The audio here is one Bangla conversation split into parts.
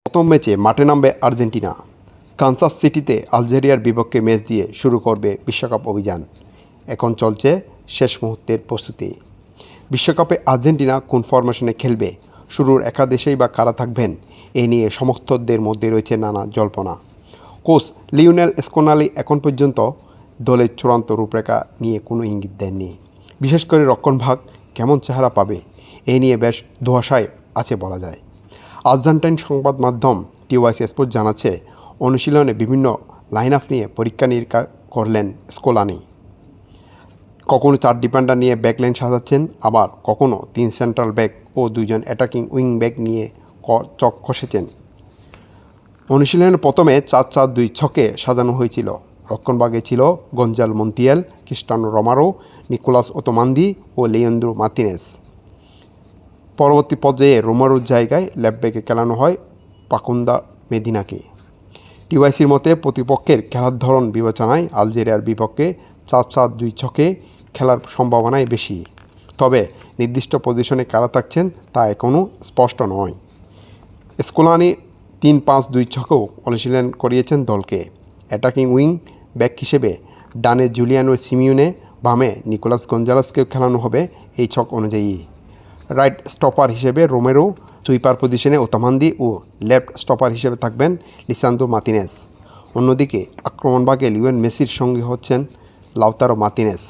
প্রথম ম্যাচে মাঠে নামবে আর্জেন্টিনা। কানসাস সিটিতে আলজেরিয়ার বিপক্ষে ম্যাচ দিয়ে শুরু করবে বিশ্বকাপ অভিযান। এখন চলছে শেষ মুহূর্তের প্রস্তুতি। বিশ্বকাপে আর্জেন্টিনা কোন ফরমেশনে খেলবে, শুরুর একাদশেই বা কারা থাকবেন, এ নিয়ে সমর্থকদের মধ্যে রয়েছে নানা জল্পনা। কোচ লিওনেল স্কোলানি এখন পর্যন্ত দলের চূড়ান্ত রূপরেখা নিয়ে কোনো ইঙ্গিত দেননি। বিশেষ করে রক্ষণভাগ কেমন চেহারা পাবে, এ নিয়ে বেশ ধোঁয়াশায় আছে বলা যায়। আর্জেন্টাইন সংবাদ মাধ্যম টিওয়াইসি স্পোর্টস জানাচ্ছে, অনুশীলনে বিভিন্ন লাইন আপ নিয়ে পরীক্ষা নিরীক্ষা করলেন স্কোলানি। কখনো 4 ডিফেন্ডার নিয়ে ব্যাকলাইন সাজাচ্ছেন, আবার কখনো 3 সেন্ট্রাল ব্যাক ও 2 অ্যাটাকিং উইং ব্যাক নিয়ে চক কষেছেন। অনুশীলনের প্রথমে 4-4-2 ছকে সাজানো হয়েছিল। রক্ষণভাগে ছিল গঞ্জাল মন্তিয়াল, ক্রিস্টিয়ানো রোমেরো, নিকোলাস ওতমান্দি ও লিয়ান্দ্রো মার্তিনেজ। পরবর্তী পর্যায়ে রোমেরোর জায়গায় লেফট ব্যাকে খেলানো হয় ফাকুন্দো মেদিনাকে। টিওয়াইসির মতে, প্রতিপক্ষের খেলার ধরন বিবেচনায় আলজেরিয়ার বিপক্ষে 4-4-2 ছকে খেলার সম্ভাবনাই বেশি। তবে নির্দিষ্ট পজিশনে কারা থাকছেন তা এখনও স্পষ্ট নয়। স্কোলানি 3-5-2 ছকেও অনুশীলন করিয়েছেন দলকে। অ্যাটাকিং উইং ব্যাক হিসেবে ডানে জুলিয়ানো সিমিওনে, বামে নিকোলাস গঞ্জালেসকেও খেলানো হবে এই ছক অনুযায়ী। রাইট স্টপার হিসেবে রোমেরো, সুইপার পজিশনে ওতমান্দি ও লেফট স্টপার হিসেবে থাকবেন লিসান্দ্রো মার্তিনেজ। অন্যদিকে আক্রমণভাগে লিওনেল মেসির সঙ্গে হচ্ছেন লাউতারো মার্তিনেজ।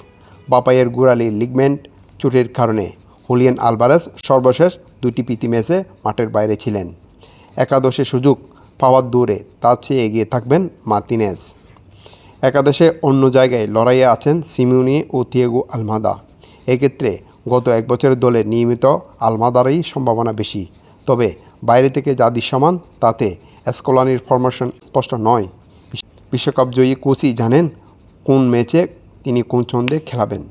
বাঁ পায়ের গোড়ালি লিগমেন্ট চোটের কারণে হুলিয়ান আলভারেজ সর্বশেষ 2টি প্রীতি ম্যাচে মাঠের বাইরে ছিলেন। একাদশে সুযোগ পাওয়ার দৌড়ে তার চেয়ে এগিয়ে থাকবেন মার্তিনেজ। একাদশে অন্য জায়গায় লড়াইয়ে আছেন সিমিওনে ও থিয়াগো আলমাদা। এক্ষেত্রে গত 1 বছরের দলে নিয়মিত আলমাদারই সম্ভাবনা বেশি। তবে বাইরে থেকে যা দৃশ্যমান তাতে স্কোলানির ফরমেশন স্পষ্ট নয়। বিশ্বকাপ জয়ী কোচই জানেন কোন ম্যাচে তিনি কোন ছন্দে খেলাবেন।